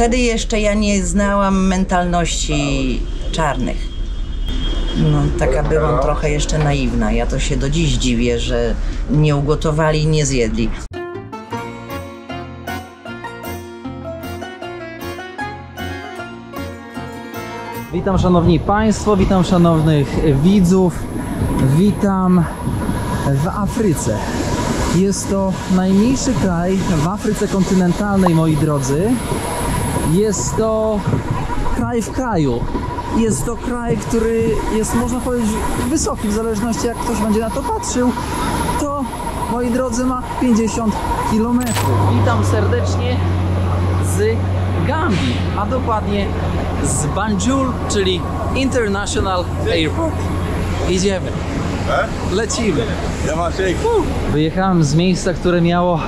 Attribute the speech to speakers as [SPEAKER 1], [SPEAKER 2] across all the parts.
[SPEAKER 1] Wtedy jeszcze ja nie znałam mentalności czarnych. No, taka byłam trochę jeszcze naiwna. Ja to się do dziś dziwię, że nie ugotowali, nie zjedli.
[SPEAKER 2] Witam szanowni państwo, witam szanownych widzów. Witam w Afryce. Jest to najmniejszy kraj w Afryce kontynentalnej, moi drodzy. Jest to kraj w kraju. Jest to kraj, który jest, można powiedzieć, wysoki, w zależności jak ktoś będzie na to patrzył. To, moi drodzy, ma 50 km. Witam serdecznie z Gambii, a dokładnie z Banjul, czyli International Airport. Idziemy. Lecimy. Wyjechałem z miejsca, które miało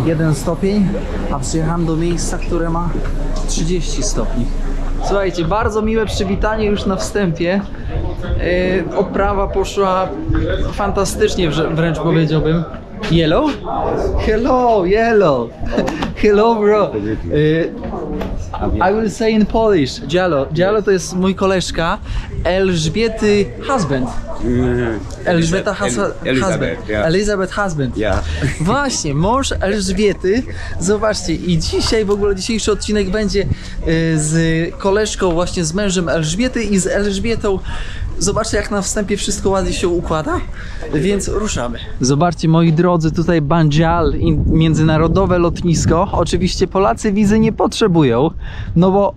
[SPEAKER 2] 1 stopień, a przyjechałem do miejsca, które ma 30 stopni. Słuchajcie, bardzo miłe przywitanie już na wstępie. Odprawa poszła fantastycznie, wręcz powiedziałbym. Yellow? Hello, yellow. Hello, bro. I will say in Polish. Dzialo. Dzialo to jest mój koleżka. Elżbiety husband. Elżbieta husband. Elizabeth husband.
[SPEAKER 3] Yeah.
[SPEAKER 2] Właśnie, mąż Elżbiety. Zobaczcie, i dzisiaj w ogóle dzisiejszy odcinek będzie z koleżką, właśnie z mężem Elżbiety i z Elżbietą. Zobaczcie, jak na wstępie wszystko ładnie się układa, więc ruszamy. Zobaczcie, moi drodzy, tutaj Banjul, międzynarodowe lotnisko. Oczywiście Polacy wizy nie potrzebują, no bo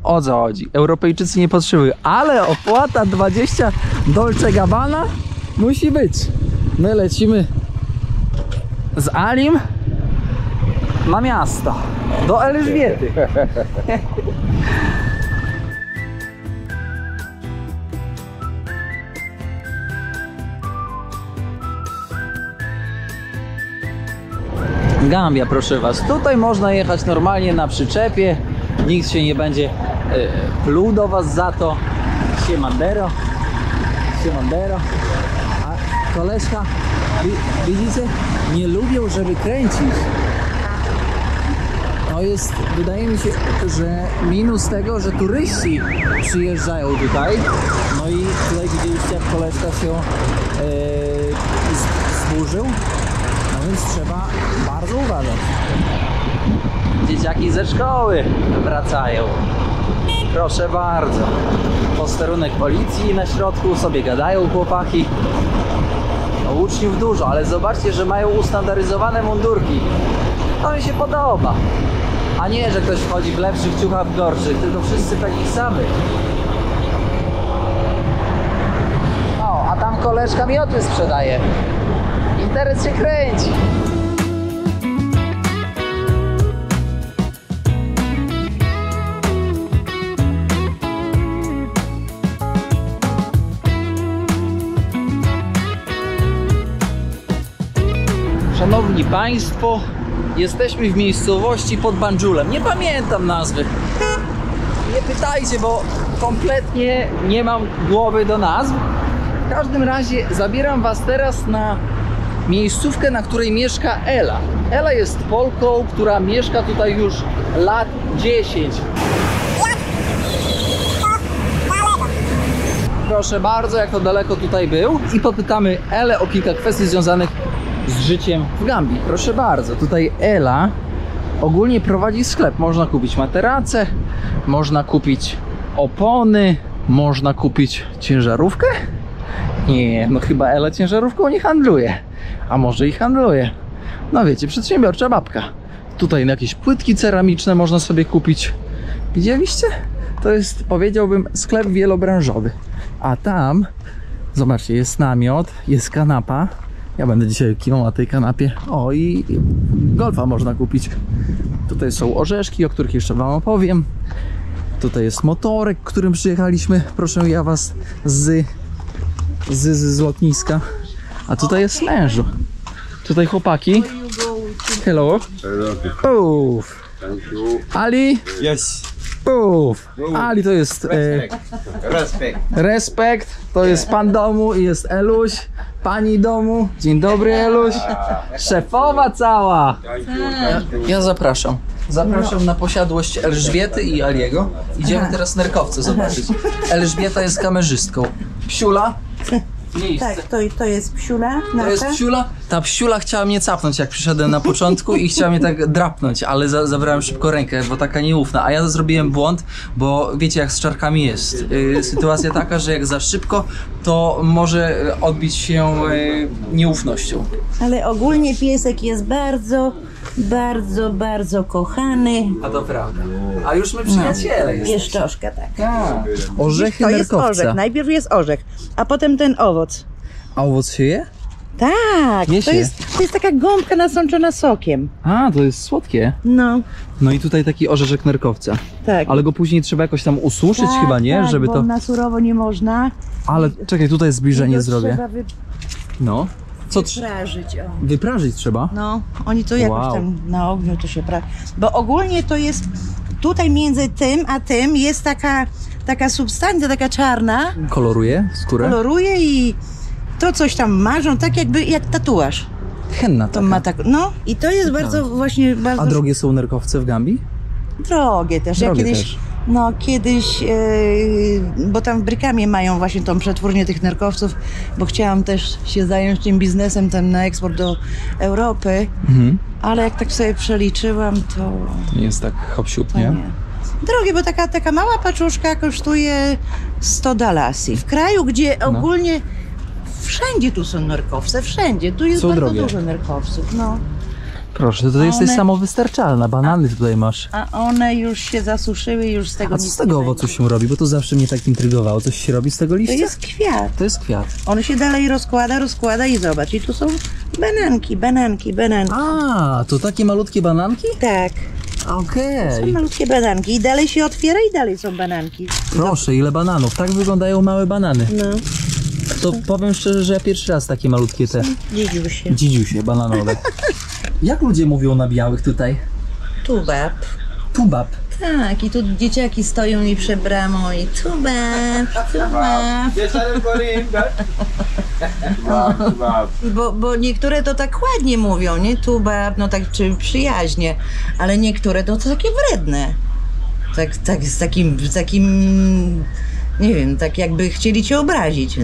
[SPEAKER 2] o co chodzi? Europejczycy nie potrzebują, ale opłata 20 Dolce Gabbana musi być. My lecimy z Alim na miasto, do Elżbiety. Gambia, proszę was. Tutaj można jechać normalnie na przyczepie. Nikt się nie będzie pluł do was za to. Siemandero. Siemandero. A koleżka, widzicie? Nie lubią, żeby kręcić. To jest, wydaje mi się, że minus tego, że turyści przyjeżdżają tutaj. No i tutaj widzieliście, jak koleżka się zburzył. No więc trzeba bardzo uważać. Dzieciaki ze szkoły wracają. Proszę bardzo. Posterunek policji na środku, sobie gadają chłopaki. No, uczniów dużo, ale zobaczcie, że mają ustandaryzowane mundurki. To mi się podoba. A nie, że ktoś wchodzi w lepszych ciuchach, w gorszych, tylko wszyscy takich samych. O, a tam koleżka miotły sprzedaje. Interes się kręci. Szanowni państwo, jesteśmy w miejscowości pod Banjulem. Nie pamiętam nazwy. Nie pytajcie, bo kompletnie nie mam głowy do nazw. W każdym razie zabieram was teraz na miejscówkę, na której mieszka Ela. Ela jest Polką, która mieszka tutaj już lat 10. Proszę bardzo, jak to daleko tutaj był. I popytamy Elę o kilka kwestii związanych z życiem w Gambii. Proszę bardzo, tutaj Ela ogólnie prowadzi sklep. Można kupić materace, można kupić opony, można kupić ciężarówkę. Nie, no chyba Ela ciężarówką nie handluje. A może i handluje. No wiecie, przedsiębiorcza babka. Tutaj jakieś płytki ceramiczne można sobie kupić. Widzieliście? To jest, powiedziałbym, sklep wielobranżowy. A tam, zobaczcie, jest namiot, jest kanapa. Ja będę dzisiaj kiwał na tej kanapie. O, i golfa można kupić. Tutaj są orzeszki, o których jeszcze wam opowiem. Tutaj jest motorek, którym przyjechaliśmy. Proszę ja was z lotniska. A tutaj jest mężu. Tutaj chłopaki. Hello. Puf. Ali.
[SPEAKER 3] Yes.
[SPEAKER 2] Puf. Ali to jest Respekt. To jest pan domu i jest Eluś. Pani domu. Dzień dobry, Eluś. Szefowa cała. Ja zapraszam. Zapraszam na posiadłość Elżbiety i Aliego. Idziemy teraz nerkowce zobaczyć. Elżbieta jest kamerzystką. Psiula. Miejsce.
[SPEAKER 3] Tak, to jest psiula nasza.
[SPEAKER 2] To jest psiula. Ta psiula chciała mnie capnąć, jak przyszedłem na początku i chciała mnie tak drapnąć, ale zabrałem szybko rękę, bo taka nieufna. A ja zrobiłem błąd, bo wiecie jak z czarkami jest. Sytuacja taka, że jak za szybko, to może odbić się nieufnością.
[SPEAKER 3] Ale ogólnie piesek jest bardzo, bardzo, bardzo kochany.
[SPEAKER 2] A to prawda. A już my przyjaciele jesteśmy.
[SPEAKER 3] Pieszczoszka, tak.
[SPEAKER 2] Tak. Orzechy
[SPEAKER 3] To jest
[SPEAKER 2] nerkowca.
[SPEAKER 3] orzech, najpierw jest orzech, a potem ten owoc.
[SPEAKER 2] A owoc się je?
[SPEAKER 3] Tak,
[SPEAKER 2] Je
[SPEAKER 3] to
[SPEAKER 2] się.
[SPEAKER 3] jest taka gąbka nasączona sokiem.
[SPEAKER 2] A, to jest słodkie.
[SPEAKER 3] No,
[SPEAKER 2] No i tutaj taki orzeszek nerkowca.
[SPEAKER 3] tak.
[SPEAKER 2] Ale go później trzeba jakoś tam ususzyć
[SPEAKER 3] tak,
[SPEAKER 2] chyba, nie?
[SPEAKER 3] tak,
[SPEAKER 2] Żeby
[SPEAKER 3] bo
[SPEAKER 2] to...
[SPEAKER 3] na surowo nie można.
[SPEAKER 2] Ale czekaj, tutaj zbliżenie
[SPEAKER 3] To
[SPEAKER 2] zrobię.
[SPEAKER 3] Trzeba
[SPEAKER 2] No. Co
[SPEAKER 3] wyprażyć, o.
[SPEAKER 2] wyprażyć trzeba?
[SPEAKER 3] No, oni to jakoś
[SPEAKER 2] Wow.
[SPEAKER 3] tam na ogniu to się praży. Bo ogólnie to jest, tutaj między tym a tym jest taka substancja, taka czarna,
[SPEAKER 2] Koloruje skórę?
[SPEAKER 3] koloruje i to coś tam marzą, tak jakby jak tatuaż.
[SPEAKER 2] Henna
[SPEAKER 3] To
[SPEAKER 2] taka.
[SPEAKER 3] ma tak, no i to jest bardzo właśnie, bardzo
[SPEAKER 2] A drogie są nerkowce w Gambii?
[SPEAKER 3] drogie też.
[SPEAKER 2] Drogie
[SPEAKER 3] ja kiedyś,
[SPEAKER 2] też.
[SPEAKER 3] no kiedyś, bo tam w Brykamie mają właśnie tą przetwórnię tych nerkowców, bo chciałam też się zająć tym biznesem ten na eksport do Europy,
[SPEAKER 2] Mhm.
[SPEAKER 3] ale jak tak sobie przeliczyłam, to
[SPEAKER 2] To nie jest tak hop-siup, nie?
[SPEAKER 3] nie. Drogie, bo taka mała paczuszka kosztuje $100. W kraju, gdzie
[SPEAKER 2] No.
[SPEAKER 3] ogólnie wszędzie tu są nerkowce, wszędzie. Tu jest
[SPEAKER 2] Są
[SPEAKER 3] bardzo
[SPEAKER 2] drogie.
[SPEAKER 3] dużo nerkowców, no.
[SPEAKER 2] Proszę, to jesteś
[SPEAKER 3] one-
[SPEAKER 2] samowystarczalna. Banany tutaj masz.
[SPEAKER 3] A one już się zasuszyły, już z tego
[SPEAKER 2] A co
[SPEAKER 3] nic
[SPEAKER 2] z tego
[SPEAKER 3] nie
[SPEAKER 2] owocu
[SPEAKER 3] będzie.
[SPEAKER 2] się robi? Bo to zawsze mnie tak intrygowało. Coś się robi z tego
[SPEAKER 3] To
[SPEAKER 2] liścia?
[SPEAKER 3] jest kwiat.
[SPEAKER 2] To jest kwiat.
[SPEAKER 3] On się dalej rozkłada i zobacz. I tu są bananki.
[SPEAKER 2] A, to takie malutkie bananki?
[SPEAKER 3] Tak,
[SPEAKER 2] Okej.
[SPEAKER 3] są malutkie bananki. I dalej się otwiera i dalej są bananki.
[SPEAKER 2] Proszę, ile bananów. Tak wyglądają małe banany.
[SPEAKER 3] No,
[SPEAKER 2] To powiem szczerze, że ja pierwszy raz takie malutkie te
[SPEAKER 3] dzidziusie.
[SPEAKER 2] dzidziusie bananowe. Jak ludzie mówią na białych tutaj?
[SPEAKER 1] Tubab.
[SPEAKER 2] Tubab.
[SPEAKER 1] Tak, i tu dzieciaki stoją mi przed bramą i tubab, tubab. Bo niektóre to tak ładnie mówią, nie? Tubab, no tak czy przyjaźnie, ale niektóre to takie wredne. Tak z takim, nie wiem, tak jakby chcieli cię obrazić.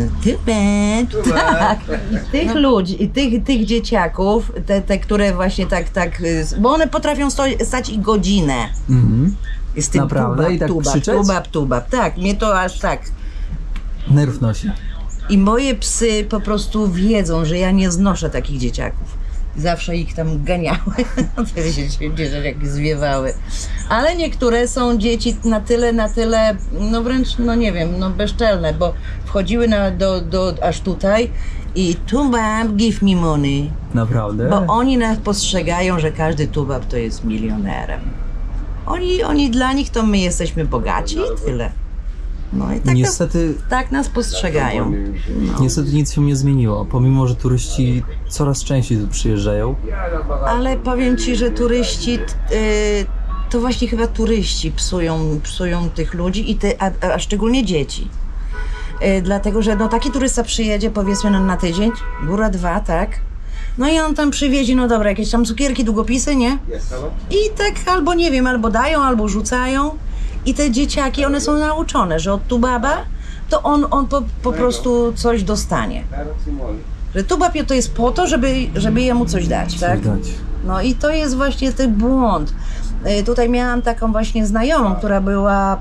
[SPEAKER 1] Tubab, tak. I tych ludzi, i tych dzieciaków, te które właśnie tak, bo one potrafią stać i godzinę.
[SPEAKER 2] Mhm.
[SPEAKER 1] Z tym
[SPEAKER 2] Naprawdę?
[SPEAKER 1] tubab,
[SPEAKER 2] I tak
[SPEAKER 1] tubab,
[SPEAKER 2] krzyczeć?
[SPEAKER 1] tubab. Tak, mnie to aż tak.
[SPEAKER 2] Nerw nosi.
[SPEAKER 1] I moje psy po prostu wiedzą, że ja nie znoszę takich dzieciaków. Zawsze ich tam ganiały. Wtedy się dzieciaki zwiewały. Ale niektóre są dzieci na tyle, no wręcz, no nie wiem, no bezczelne, bo wchodziły aż tutaj i tubab, give me money.
[SPEAKER 2] Naprawdę?
[SPEAKER 1] Bo oni nas postrzegają, że każdy tubab to jest milionerem. Oni dla nich to my jesteśmy bogaci i tyle. No i tak,
[SPEAKER 2] Niestety,
[SPEAKER 1] tak nas postrzegają.
[SPEAKER 2] niestety nic się nie zmieniło, pomimo że turyści coraz częściej tu przyjeżdżają.
[SPEAKER 1] Ale powiem ci, że turyści, to właśnie chyba turyści psują tych ludzi, a szczególnie dzieci. Dlatego, że no taki turysta przyjedzie powiedzmy na tydzień, góra 2, tak? No i on tam przywiezie, no dobra, jakieś tam cukierki, długopisy, nie? I tak albo nie wiem, albo dają, albo rzucają. I te dzieciaki, one są nauczone, że od tubaba to on po prostu coś dostanie. Że tubab to jest po to, żeby jemu coś dać, tak?
[SPEAKER 2] Dać.
[SPEAKER 1] No i to jest właśnie ten błąd. Tutaj miałam taką właśnie znajomą, która była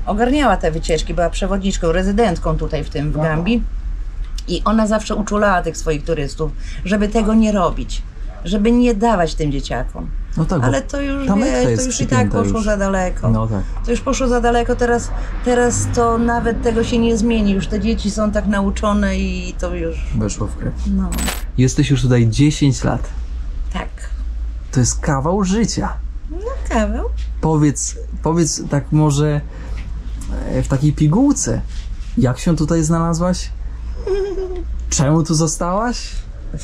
[SPEAKER 1] ogarniała te wycieczki, była przewodniczką, rezydentką tutaj w Gambii. I ona zawsze uczulała tych swoich turystów, żeby tego nie robić, żeby nie dawać tym dzieciakom.
[SPEAKER 2] No tak, bo
[SPEAKER 1] Ale to już,
[SPEAKER 2] ta metka
[SPEAKER 1] wiesz,
[SPEAKER 2] jest
[SPEAKER 1] to już i tak
[SPEAKER 2] przypięta
[SPEAKER 1] poszło
[SPEAKER 2] już.
[SPEAKER 1] za daleko.
[SPEAKER 2] No tak.
[SPEAKER 1] To już poszło za daleko, teraz to nawet tego się nie zmieni. Już te dzieci są tak nauczone i to już,
[SPEAKER 2] Weszło w krew.
[SPEAKER 1] no,
[SPEAKER 2] Jesteś już tutaj 10 lat.
[SPEAKER 1] tak.
[SPEAKER 2] To jest kawał życia.
[SPEAKER 1] Kawał?
[SPEAKER 2] Powiedz tak może w takiej pigułce, jak się tutaj znalazłaś? Czemu tu zostałaś?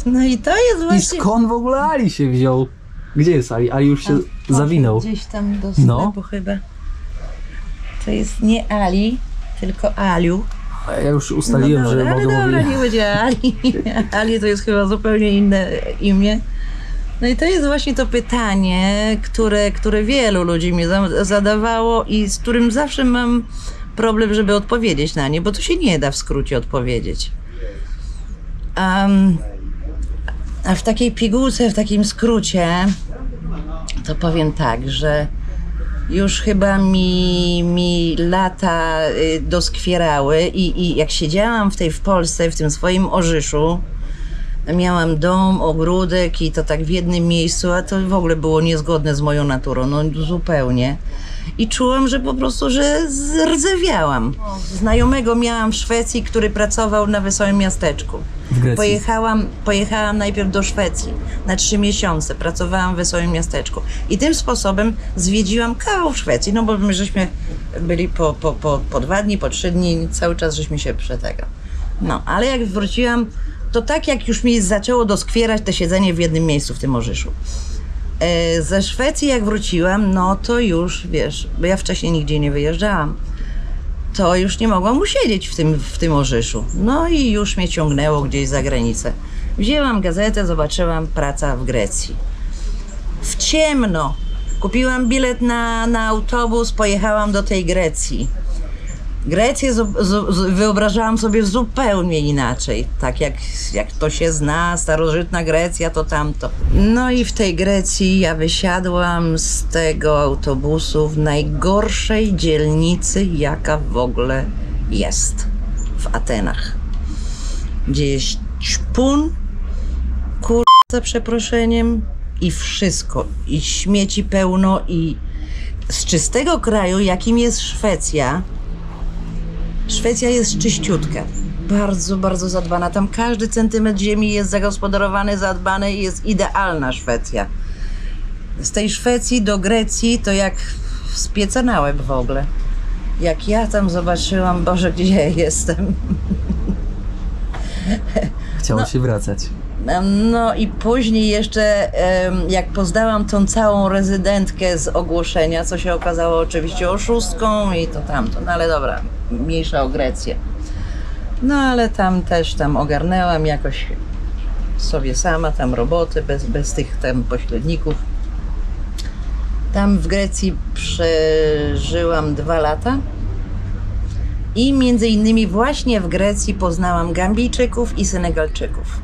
[SPEAKER 1] No i to jest
[SPEAKER 2] I
[SPEAKER 1] właśnie...
[SPEAKER 2] skąd w ogóle Ali się wziął? Gdzie jest Ali? Ali już się zawinął.
[SPEAKER 1] Gdzieś tam do
[SPEAKER 2] No.
[SPEAKER 1] sklepu chyba. To jest nie Ali, tylko Aliu.
[SPEAKER 2] Ja już ustaliłem, że
[SPEAKER 1] ale
[SPEAKER 2] mogę
[SPEAKER 1] dobra,
[SPEAKER 2] mówić.
[SPEAKER 1] nie będzie Ali. Ali to jest chyba zupełnie inne imię. No i to jest właśnie to pytanie, które wielu ludzi mi zadawało i z którym zawsze mam problem, żeby odpowiedzieć na nie, bo to się nie da w skrócie odpowiedzieć. A w takiej pigułce, w takim skrócie, to powiem tak, że już chyba mi lata doskwierały i jak siedziałam w Polsce, w tym swoim Orzyszu, miałam dom, ogródek i to tak w jednym miejscu, a to w ogóle było niezgodne z moją naturą, no zupełnie. I czułam, że po prostu, że zrdzewiałam. Znajomego miałam w Szwecji, który pracował na Wesołym Miasteczku.
[SPEAKER 2] W Grecji.
[SPEAKER 1] Pojechałam najpierw do Szwecji na 3 miesiące, pracowałam w Wesołym Miasteczku. I tym sposobem zwiedziłam kawał Szwecji, no bo my żeśmy byli po 2 dni, po 3 dni, cały czas żeśmy się przetegał. No, ale jak wróciłam, to tak jak już mi zaczęło doskwierać to siedzenie w jednym miejscu w tym Orzyszu. Ze Szwecji jak wróciłam, no to już, wiesz, bo ja wcześniej nigdzie nie wyjeżdżałam, to już nie mogłam usiedzieć w tym Orzyszu. No i już mnie ciągnęło gdzieś za granicę. Wzięłam gazetę, zobaczyłam praca w Grecji. W ciemno kupiłam bilet na autobus, pojechałam do tej Grecji. Grecję wyobrażałam sobie zupełnie inaczej, tak jak to się zna, starożytna Grecja to tamto. No i w tej Grecji ja wysiadłam z tego autobusu w najgorszej dzielnicy, jaka w ogóle jest w Atenach. Gdzie jest ćpun, za przeproszeniem, i wszystko, i śmieci pełno, i z czystego kraju, jakim jest Szwecja. Szwecja jest czyściutka, bardzo, bardzo zadbana. Tam każdy centymetr ziemi jest zagospodarowany, zadbany i jest idealna Szwecja. Z tej Szwecji do Grecji to jak z pieca na łeb w ogóle. Jak ja tam zobaczyłam, Boże, gdzie ja jestem.
[SPEAKER 2] Chciało się wracać.
[SPEAKER 1] No i później jeszcze, jak poznałam tą całą rezydentkę z ogłoszenia, co się okazało oczywiście oszustką i to tamto, no ale dobra, mniejsza o Grecję. No ale tam też ogarnęłam jakoś sobie sama, tam roboty, bez tych tam pośredników. Tam w Grecji przeżyłam 2 lata i między innymi właśnie w Grecji poznałam Gambijczyków i Senegalczyków.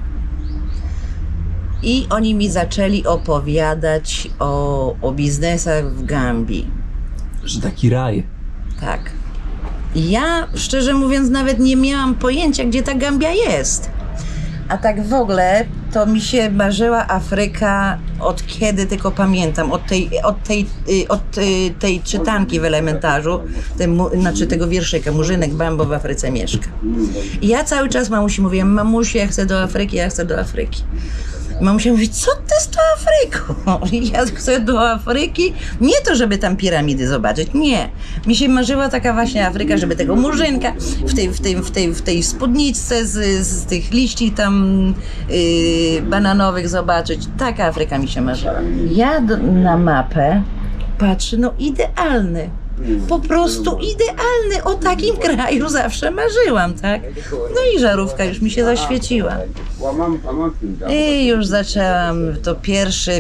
[SPEAKER 1] I oni mi zaczęli opowiadać o biznesach w Gambii.
[SPEAKER 2] Że taki raj.
[SPEAKER 1] Tak. Ja, szczerze mówiąc, nawet nie miałam pojęcia, gdzie ta Gambia jest. A tak w ogóle to mi się marzyła Afryka od kiedy tylko pamiętam, od tej czytanki w elementarzu, znaczy tego wierszyka, Murzynek Bambo w Afryce mieszka. I ja cały czas mamusi mówiłam, mamusiu, ja chcę do Afryki, ja chcę do Afryki. Mamusia mówi, co ty z tą Afryką? Ja chcę do Afryki, nie to, żeby tam piramidy zobaczyć, nie. Mi się marzyła taka właśnie Afryka, żeby tego murzynka w tej spódniczce z tych liści tam bananowych zobaczyć. Taka Afryka mi się marzyła. Ja na mapę patrzę, no idealny. Po prostu idealny, o takim kraju zawsze marzyłam, tak? No i żarówka już mi się zaświeciła. I już zaczęłam, to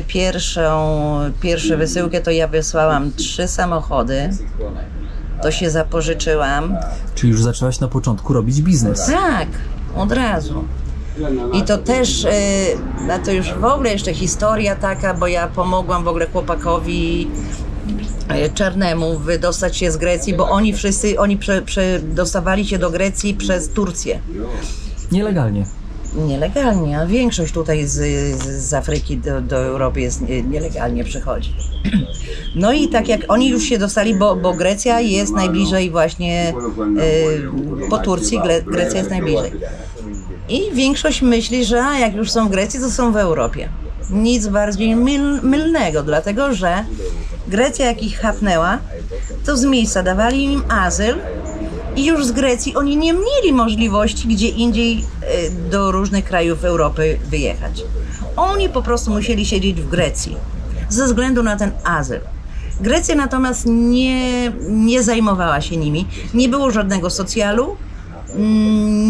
[SPEAKER 1] pierwszą wysyłkę to ja wysłałam 3 samochody, to się zapożyczyłam.
[SPEAKER 2] Czyli już zaczęłaś na początku robić biznes.
[SPEAKER 1] Tak, od razu. I to też, a to już w ogóle jeszcze historia taka, bo ja pomogłam w ogóle chłopakowi czarnemu wydostać się z Grecji, bo oni wszyscy, dostawali się do Grecji przez Turcję.
[SPEAKER 2] Nielegalnie.
[SPEAKER 1] Nielegalnie, a większość tutaj z Afryki do Europy nielegalnie przychodzi. No i tak jak oni już się dostali, bo Grecja jest najbliżej właśnie po Turcji, Grecja jest najbliżej. I większość myśli, że jak już są w Grecji, to są w Europie. Nic bardziej mylnego, dlatego że Grecja jak ich chapnęła, to z miejsca dawali im azyl i już z Grecji oni nie mieli możliwości gdzie indziej do różnych krajów Europy wyjechać. Oni po prostu musieli siedzieć w Grecji ze względu na ten azyl. Grecja natomiast nie zajmowała się nimi, nie było żadnego socjalu,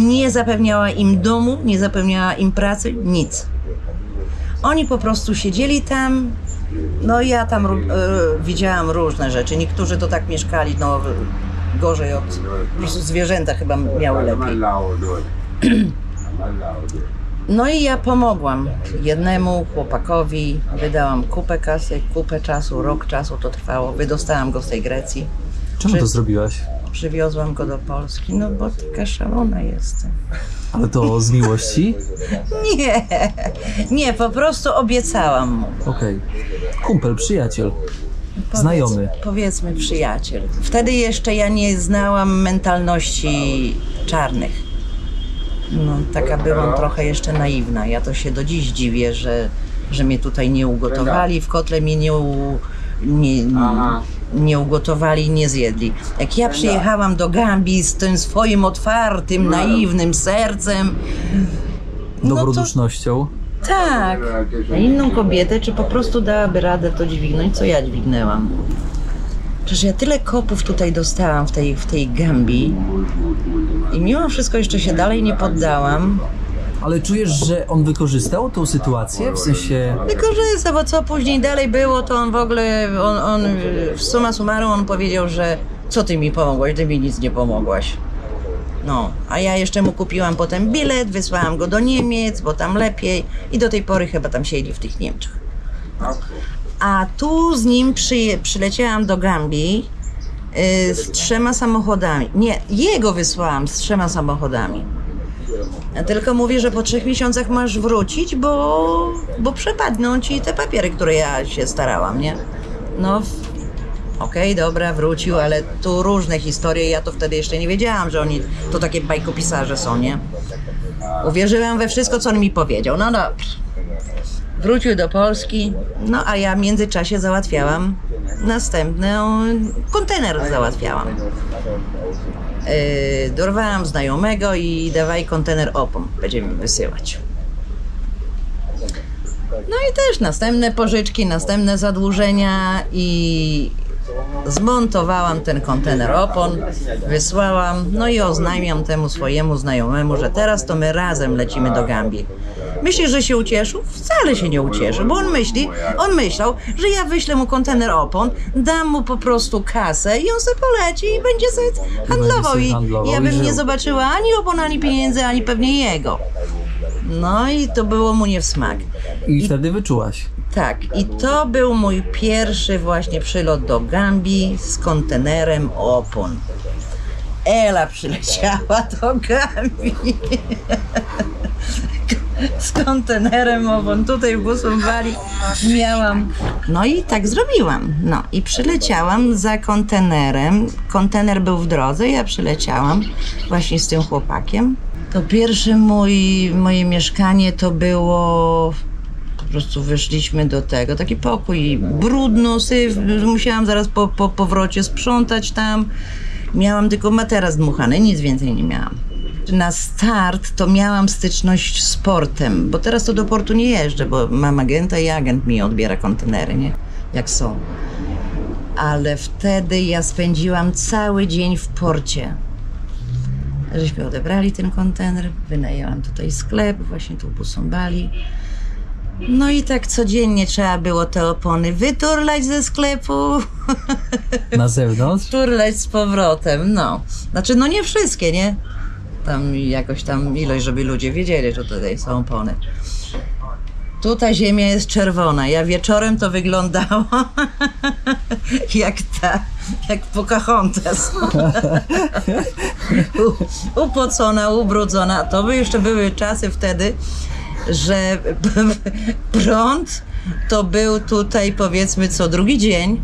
[SPEAKER 1] nie zapewniała im domu, nie zapewniała im pracy, nic. Oni po prostu siedzieli tam, no ja tam widziałam różne rzeczy. Niektórzy to tak mieszkali, no gorzej od, po prostu zwierzęta chyba miały lepiej. No i ja pomogłam jednemu chłopakowi, wydałam kupę kasy, kupę czasu, rok czasu to trwało, wydostałam go z tej Grecji.
[SPEAKER 2] Czemu to zrobiłaś?
[SPEAKER 1] Przywiozłam go do Polski, no bo taka szalona jestem.
[SPEAKER 2] Ale to z miłości?
[SPEAKER 1] Nie, po prostu obiecałam mu.
[SPEAKER 2] Okej. Kumpel, przyjaciel, znajomy.
[SPEAKER 1] Powiedzmy przyjaciel. Wtedy jeszcze ja nie znałam mentalności czarnych. No, taka byłam trochę jeszcze naiwna. Ja to się do dziś dziwię, że mnie tutaj nie ugotowali, w kotle mnie nie ugotowali, nie zjedli. Jak ja przyjechałam do Gambii z tym swoim otwartym, naiwnym sercem,
[SPEAKER 2] Dobrodusznością.
[SPEAKER 1] tak, a inną kobietę, czy po prostu dałaby radę to dźwignąć, co ja dźwignęłam. Przecież ja tyle kopów tutaj dostałam w tej Gambii i mimo wszystko jeszcze się dalej nie poddałam.
[SPEAKER 2] Ale czujesz, że on wykorzystał tą sytuację? W sensie...
[SPEAKER 1] Wykorzystał, bo co później dalej było, to on w ogóle, on w summa summarum on powiedział, że co ty mi pomogłaś, ty mi nic nie pomogłaś. No, a ja jeszcze mu kupiłam potem bilet, wysłałam go do Niemiec, bo tam lepiej i do tej pory chyba tam siedzi w tych Niemczech. A tu z nim przyleciałam do Gambii z 3 samochodami. Nie, jego wysłałam z 3 samochodami. Ja tylko mówię, że po 3 miesiącach masz wrócić, bo przepadną ci te papiery, które ja się starałam, nie? No, okej, dobra, wrócił, ale tu różne historie, ja to wtedy jeszcze nie wiedziałam, że oni to takie bajkopisarze są, nie? Uwierzyłam we wszystko, co on mi powiedział, no dobrze. Wrócił do Polski, no a ja w międzyczasie załatwiałam następny kontener załatwiałam. Dorwałam znajomego i dawaj kontener opon, będziemy wysyłać. No i też następne pożyczki, następne zadłużenia i zmontowałam ten kontener opon, wysłałam, no i oznajmiam temu swojemu znajomemu, że teraz to my razem lecimy do Gambii. Myślisz, że się ucieszył? Wcale się nie ucieszył, bo on myślał, że ja wyślę mu kontener opon, dam mu po prostu kasę i on sobie poleci i będzie sobie handlował. I ja bym nie zobaczyła ani opon, ani pieniędzy, ani pewnie jego. No i to było mu nie w smak.
[SPEAKER 2] I wtedy wyczułaś.
[SPEAKER 1] Tak, i to był mój pierwszy właśnie przylot do Gambii z kontenerem opon. Ela przyleciała do Gambii z kontenerem opon. Tutaj w Busumbali miałam. No i tak zrobiłam. No i przyleciałam za kontenerem. Kontener był w drodze, ja przyleciałam właśnie z tym chłopakiem. To pierwsze moje mieszkanie to było... Po prostu wyszliśmy do tego, taki pokój, brudno, syf, musiałam zaraz po powrocie sprzątać tam. Miałam tylko materac dmuchany, nic więcej nie miałam. Na start to miałam styczność z portem, bo teraz to do portu nie jeżdżę, bo mam agenta i agent mi odbiera kontenery, nie? Jak są. Ale wtedy ja spędziłam cały dzień w porcie. Żeśmy odebrali ten kontener, wynajęłam tutaj sklep, właśnie tu w Busumbali. No i tak codziennie trzeba było te opony wyturlać ze sklepu.
[SPEAKER 2] Na zewnątrz?
[SPEAKER 1] Turlać z powrotem, no. Znaczy, no nie wszystkie, nie? Tam jakoś tam ilość, żeby ludzie wiedzieli, że tutaj są opony. Tutaj ziemia jest czerwona. Ja wieczorem to wyglądało jak Pocahontas. Upocona, ubrudzona. To by jeszcze były czasy wtedy, że prąd to był tutaj powiedzmy co drugi dzień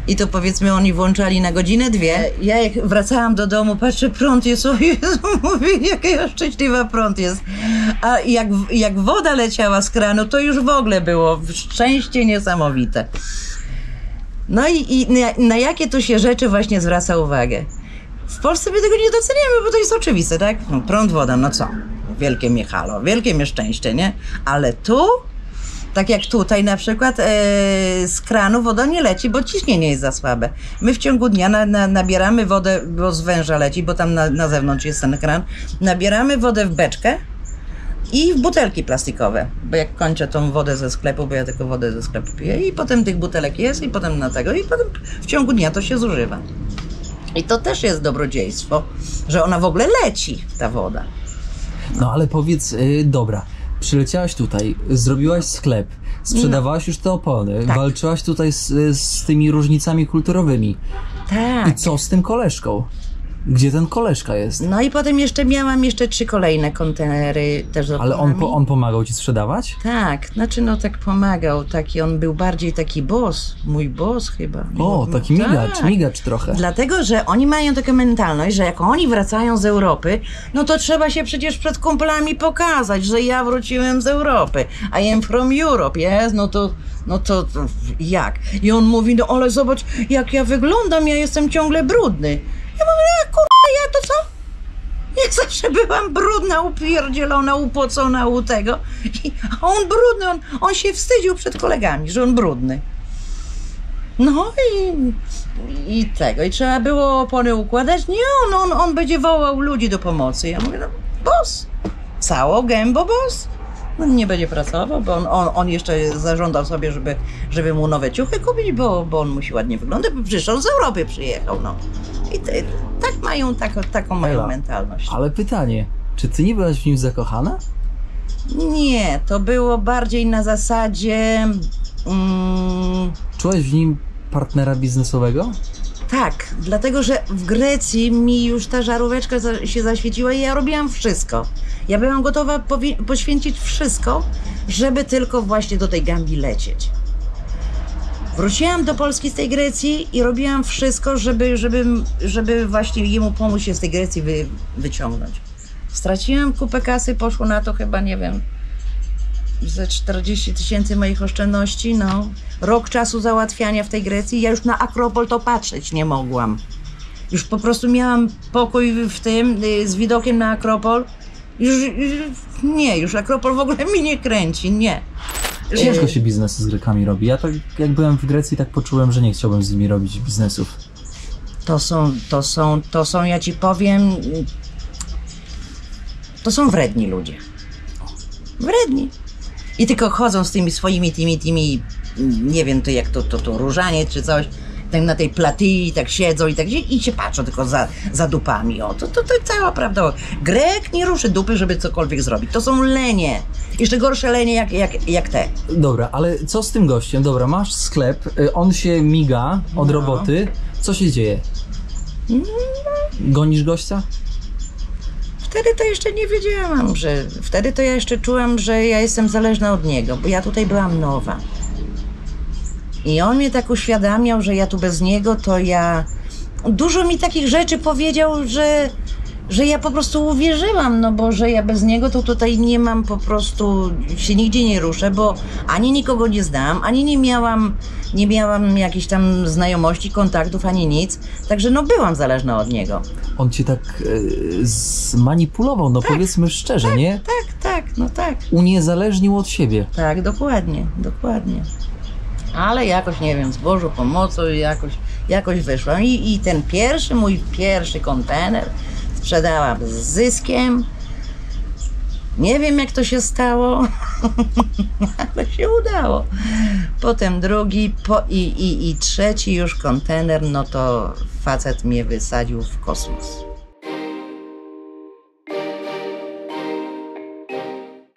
[SPEAKER 1] i to powiedzmy oni włączali na godzinę, 2. Ja jak wracałam do domu, patrzę, prąd jest, o Jezu, mówię, jaka ja szczęśliwa prąd jest. A jak woda leciała z kranu, to już w ogóle było szczęście niesamowite. No i na jakie tu się rzeczy właśnie zwraca uwagę? W Polsce my tego nie doceniamy, bo to jest oczywiste, tak? No, prąd, woda, no co? Wielkie mnie halo, wielkie mnie szczęście, nie? Ale tu, tak jak tutaj na przykład, z kranu woda nie leci, bo ciśnienie jest za słabe. My w ciągu dnia nabieramy wodę, bo z węża leci, bo tam na zewnątrz jest ten kran. Nabieramy wodę w beczkę I w butelki plastikowe, bo jak kończę tą wodę ze sklepu, bo ja tylko wodę ze sklepu piję i potem tych butelek jest i potem na tego i potem w ciągu dnia to się zużywa. I to też jest dobrodziejstwo, że ona w ogóle leci, ta woda.
[SPEAKER 2] No ale powiedz, dobra, przyleciałaś tutaj, zrobiłaś sklep, sprzedawałaś już te opony,
[SPEAKER 1] Tak.
[SPEAKER 2] walczyłaś tutaj z tymi różnicami kulturowymi.
[SPEAKER 1] Tak.
[SPEAKER 2] I co z tym koleżką? Gdzie ten koleżka jest?
[SPEAKER 1] No i potem miałam jeszcze 3 kolejne kontenery też z
[SPEAKER 2] Ale
[SPEAKER 1] oponami.
[SPEAKER 2] on pomagał ci sprzedawać?
[SPEAKER 1] Tak, znaczy no tak pomagał, taki on był bardziej taki boss, mój boss chyba.
[SPEAKER 2] O, taki
[SPEAKER 1] Tak.
[SPEAKER 2] migacz trochę.
[SPEAKER 1] Dlatego, że oni mają taką mentalność, że jak oni wracają z Europy, no to trzeba się przecież przed kumplami pokazać, że ja wróciłem z Europy. I am from Europe, yes? No to jak? I on mówi, no ale zobacz jak ja wyglądam, ja jestem ciągle brudny. Ja mówię, a kurwa, ja to co? Ja zawsze byłam brudna, upierdzielona, upocona u tego. A on brudny, on się wstydził przed kolegami, że on brudny. No i tego. I trzeba było opony układać. Nie, on będzie wołał ludzi do pomocy. Ja mówię, no boss, cało gębo boss. No, nie będzie pracował, bo on jeszcze zażądał sobie, żeby mu nowe ciuchy kupić, bo on musi ładnie wyglądać, bo przecież on z Europy przyjechał, no. I tak mają, taką mają
[SPEAKER 2] Ela,
[SPEAKER 1] mentalność.
[SPEAKER 2] Ale pytanie, czy ty nie byłaś w nim zakochana?
[SPEAKER 1] Nie, to było bardziej na zasadzie...
[SPEAKER 2] Czułaś w nim partnera biznesowego?
[SPEAKER 1] Tak, dlatego że w Grecji mi już ta żaróweczka się zaświeciła i ja robiłam wszystko. Ja byłam gotowa poświęcić wszystko, żeby tylko właśnie do tej Gambii lecieć. Wróciłam do Polski z tej Grecji i robiłam wszystko, żeby właśnie jemu pomóc się z tej Grecji wyciągnąć. Straciłam kupę kasy, poszło na to chyba, nie wiem, ze 40 000 moich oszczędności, no. Rok czasu załatwiania w tej Grecji, ja już na Akropol to patrzeć nie mogłam. Już po prostu miałam pokój w tym, z widokiem na Akropol. Już Akropol w ogóle mi nie kręci, nie.
[SPEAKER 2] Ciężko się biznesy z Grekami robi. Ja tak jak byłem w Grecji, tak poczułem, że nie chciałbym z nimi robić biznesów.
[SPEAKER 1] To są, ja ci powiem, to są wredni ludzie. Wredni. I tylko chodzą z tymi swoimi, tymi, nie wiem, to jak to różanie czy coś, tak na tej platyi, tak siedzą i się patrzą tylko za dupami. O, to cała prawda. Grek nie ruszy dupy, żeby cokolwiek zrobić. To są lenie. Jeszcze gorsze lenie jak te.
[SPEAKER 2] Dobra, ale co z tym gościem? Dobra, masz sklep, on się miga od roboty. Co się dzieje? Gonisz gościa?
[SPEAKER 1] Wtedy to jeszcze nie wiedziałam, wtedy to ja jeszcze czułam, że ja jestem zależna od niego, bo ja tutaj byłam nowa. I on mnie tak uświadamiał, że ja tu bez niego, to ja... Dużo mi takich rzeczy powiedział, że ja po prostu uwierzyłam, no bo że ja bez niego to tutaj nie mam po prostu, się nigdzie nie ruszę, bo ani nikogo nie znam, ani nie miałam jakichś tam znajomości, kontaktów, ani nic. Także no byłam zależna od niego.
[SPEAKER 2] On cię tak zmanipulował, no powiedzmy szczerze, nie?
[SPEAKER 1] Tak.
[SPEAKER 2] Uniezależnił od siebie.
[SPEAKER 1] Tak, dokładnie. Ale jakoś, nie wiem, z Bożą pomocą jakoś wyszłam. I ten mój pierwszy kontener sprzedałam z zyskiem. Nie wiem, jak to się stało, ale się udało. Potem drugi i trzeci już kontener, no to facet mnie wysadził w kosmos.